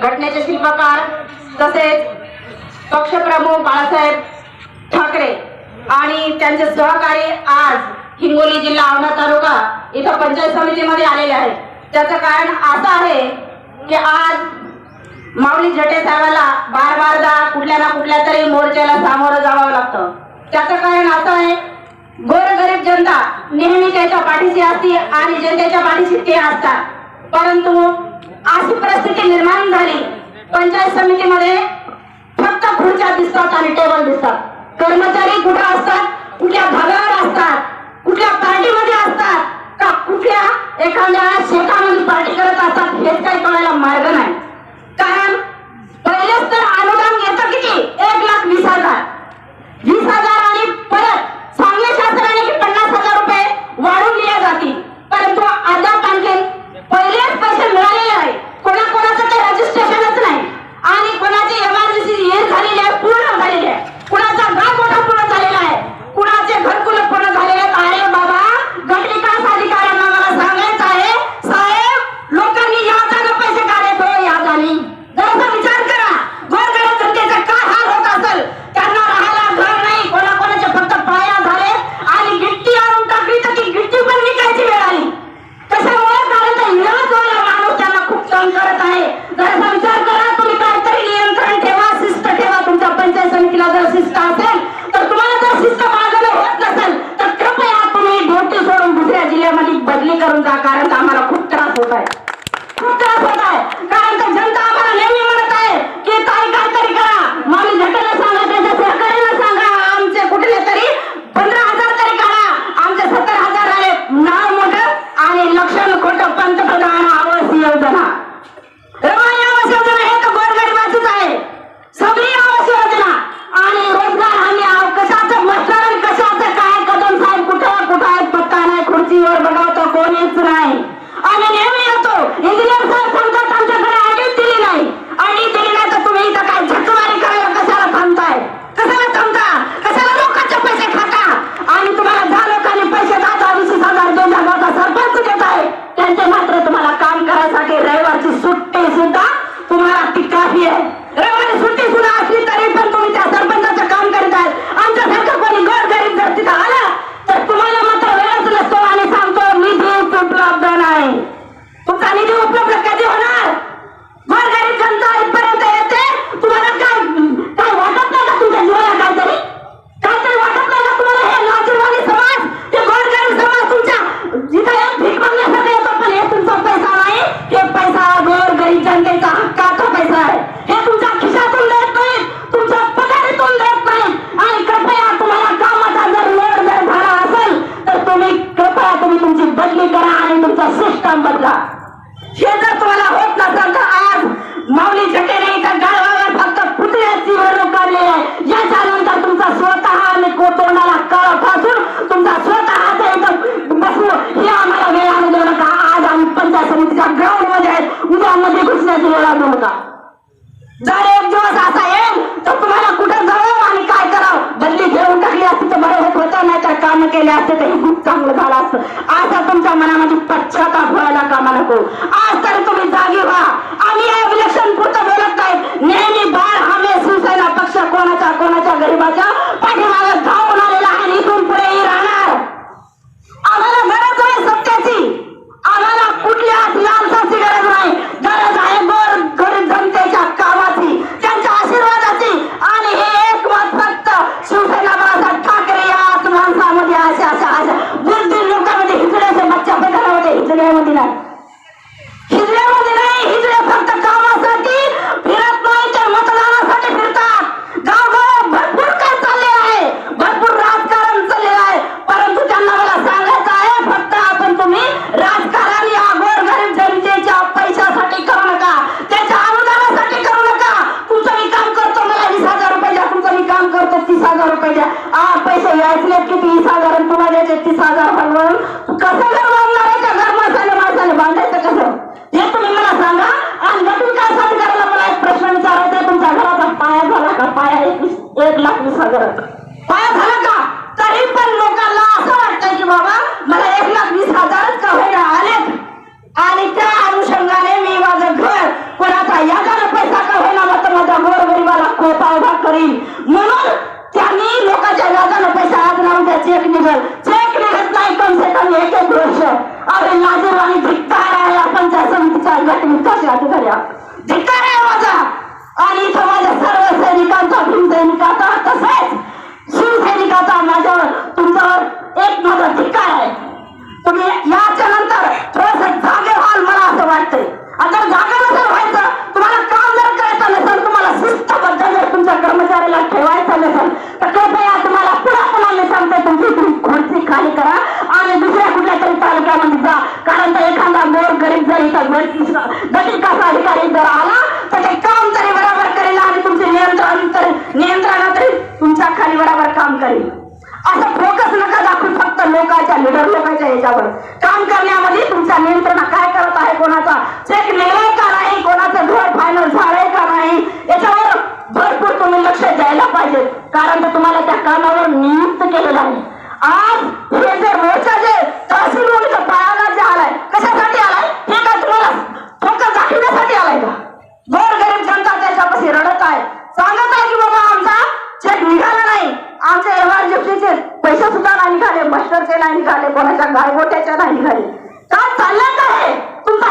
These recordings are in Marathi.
घटनेचे शिल्पकार तसेच पक्षप्रमुख बाळासाहेब ठाकरे आणि त्यांचे सहकारी आज हिंगोली जिल्हा औंढा तालुका इथं पंचायत समितीमध्ये आलेले आहेत. त्याचं कारण असं आहे की आज माऊली झटे साहेबाला बारदा कुठल्या ना कुठल्या तरी मोर्चाला सामोरं जावं लागतं. त्याचं कारण असं आहे, गोरगरीब जनता नेहमी त्याच्या पाठीशी असते आणि जनतेच्या पाठीशी ते असतात. परंतु अशी परिस्थिती निर्माण झाली, पंचायत समितीमध्ये फक्त खुर्च्या दिसतात आणि टेबल दिसतात. कर्मचारी कुठे असतात, कुठल्या भागावर असतात, कुठल्या पार्टीमध्ये असतात का कुठल्या एखाद्या शेतामध्ये पार्टी करत असतात हेच काही कळायला मार्ग नाही. कारण पहिलेच तर अनुदान घेतं किती 1,20,000 20,000 आणि परत सांगली शासनाने की 50,000 रुपये वाढवून दिले जातील. परंतु आता आणखी पहिलेच पैसे मिळालेले आहे. कोणाकोणाचं ते रजिस्ट्रेशनच नाही आणि कोणाची एमआरजीसी हे झालेली आहे, पूर्ण झालेली आहे. कुणाचा घर मोठा पूर्ण झालेला आहे, कुणाचे घरकुल पूर्ण झालेले आहेत. अरे बाबा, गट विकास अधिकाऱ्यांना मला सांगायचं आहे, साहेब लोकांनी याचा पैसे काढायचे हो याजानी. जरा विचार करा, गोरगरीब जनतेचा काय हाल होत असेल. त्यांना राहायला घर नाही, कोणाकोणाचे फक्त पाया झाले आणि गिट्टी आणून टाकली तर ती गिट्टी पण विकायची वेळ आली. कशामुळे? कारण ते इलाजवाला माणूस त्यांना खूप तंग करत आहे. जरा विचार करा, तुम्ही काहीतरी नियंत्रण ठेवा, शिस्त ठेवा. तुमच्या पंचायत समितीला जर शिस्त असेल तर तुम्हाला जर शिस्त पाळणं होत नसेल तर कृपया तुम्ही ड्युटी सोडून दुसऱ्या जिल्ह्यामध्ये बदली करून जा. कारण आम्हाला खूप त्रास होत आहे, खूप त्रास होत आहे. कारण तर जनता आम्हाला नेहमी म्हणत आहे की काही काहीतरी करा. माऊली झटेला सांगा, त्याच्या सहकार्याला सांगा, आमचे कुठले तरी 15,000 तरी काढा. आमचे 70,000 आले, नाव मोठं आणि लक्षण खोटं. पंतप्रधान आवास योजना, रवाई आवास योजना हे तर गोरगरिबाचीच आहे. सगळी आवास योजना आणि रोजगार हमी कशाचं मस्तर, कशाचं काय. कदम साहेब कुठं कुठं आहेत पत्ता नाही, खुर्चीवर बघावतो कोणीच नाही. आम्ही नेहमी येतो, इंजिनियर साहेब सांगतात आमच्याकडे आयडी दिली नाही. आयडी दिली नाही तर तुम्ही इथं काय झटवारी करायला कशाला थांबताय, कशाला थांबता, कशाला लोकांचे पैसे खाता. आणि तुम्हाला 10 लोकांनी पैसे 10,000 20,000 2,000 सरपंच देत आहे, त्यांचे मात्र तुम्हाला काम करायसाठी रविवारची सुट्टी सुद्धा तुम्हाला ती काफी आहे. रविवारी सुट्टी सुद्धा असली तरी पण तुम्ही त्या सरपंचाचं काम करत आहे. आमच्यासारखं कोणी गोरगरीब जर तिथं आलं तर तुम्हाला मात्र वेळच नसतो आणि सांगतो निधी उपलब्ध नाही. तुमचा निधी उपलब्ध कधी होणार? गोरगरीब जनता इथपर्यंत येते, तुम्हाला काय वाटत नाही का? तुमच्या जीवाला काहीतरी वाटत नाही का तुम्हाला? हे लाजीरवाणी समाज, हे गोरगरीब समाज तुमच्या जिथं एक भीक मागण्यासाठी येतो, पण हे तुमचा पैसा नाही. हे पैसा गोरगरीब जनतेचा हक्काचा पैसा आहे. हे तुमच्या खिशातून देत नाही, तुमच्या पगारीतून देत नाही. आणि कृपया तुम्हाला कामाचा जर लोड जर झाला असेल तर तुम्ही कृपया तुमची बदली करा आणि तुमचा सिस्टम बदला. हे जर तुम्हाला होत नसेल तर आज माऊली झटेने इथं गाळवावर फक्त पुतळ्याची निवडणूक काढली आहे. याच्यानंतर तुमचा स्वतः आणि तोंडाला काळा फासून तुमचा स्वतःचा इथं बसलो हे आम्हाला वेळ आणू देऊ नका. आज आम्ही पंचायत समितीच्या ग्राउंड मध्ये आहेत, उद्या मध्ये घुसण्याची वेळ आणू नका. जर एक दिवस असा येईल तर तुम्हाला कुठे जावं आणि काय करावं. बदली घेऊन टाकली असती तर बरं होत होतं, नाही तर काम केले असते तर खूप चांगलं झालं असतं. आता तुमच्या मनामध्ये पश्चाताप व्हायला कामा नको. आज तर तुम्ही जागी व्हा. आम्ही या इलेक्शन पुरतं बोलत नाहीत. नेहमी बाळ हमे शिवसेना पक्ष कोणाच्या गरीबाच्या पाठीमागे धावून आलेला आहे, इथून पुढेही राहणार. आम्हाला गरज आहे सत्याची, आम्हाला कुठल्या लालसाची गरज नाही. गरज आहे गरीब जनतेच्या कामाची, त्यांच्या आशीर्वादाची. आणि हे एक मत फक्त शिवसेना बाळासाहेब ठाकरे याच माणसामध्ये अशा बुद्धी लोकांमध्ये हिजड्याच्या बच्चा पैदा होते. हिजड्यामध्ये नाही, हिजडे फक्त कामासाठी फिरत नाही, तर मतदानासाठी फिरतात. गावगाव भरपूर काय चालले आहे, तुमचा गट विकास अधिकारी जर आला तर ते काम तरी बरोबर करेल आणि तुमचे नियंत्रण तरी तुमच्या खाली बरोबर काम करेल. असं फोकस नका दाखवू फक्त लोकांच्या लीडर लोकांच्या याच्यावर. काम करण्यामध्ये तुमच्या नियंत्रण काय करत आहे, कोणाचा चेक निघालाय का नाही, कोणाचं घर फायनल झालंय का नाही, याच्यावर भरपूर तुम्ही लक्ष द्यायला पाहिजे. कारण ते तुम्हाला त्या कामावर नियुक्त केलेलं आहे. आज हे जे मोर्चा जे तहसील पायाला जे आलाय कशासाठी आलाय, हे काय तुम्हाला फोकस दाखवण्यासाठी आलाय का? गोरगरीब जनता त्याच्यापाशी रडत आहे, सांगत आहे की बाबा आमचा चेक निघाला नाही, आमचे एमआरजीपीचे पैसे सुद्धा नाही निघाले, मास्टरचे नाही निघाले, कोणाच्या गायगोट्याच्या नाही निघाले. काय चाललंय का हे तुमचा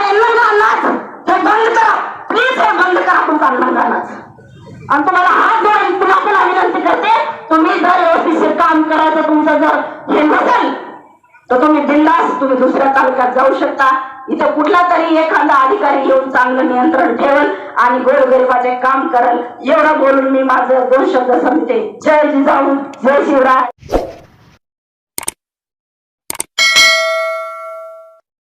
नाच? हे बंद करा प्लीज, हे बंद करा तुमचा नाच. आणि तुम्हाला हात जोडून पुन्हा पुन्हा विनंती करते, तुम्ही जर व्यवस्थित काम करायचं तुमचं जर हे नसेल तर तुम्ही बिंदास तुम्ही दुसऱ्या तालुक्यात जाऊ शकता. इथं कुठला तरी एखादा अधिकारी येऊन चांगलं नियंत्रण ठेवल आणि गोरगरिबाचे काम करल. एवढं बोलून मी माझं 2 शब्द संपते. जय जिजाऊ, जय शिवराय.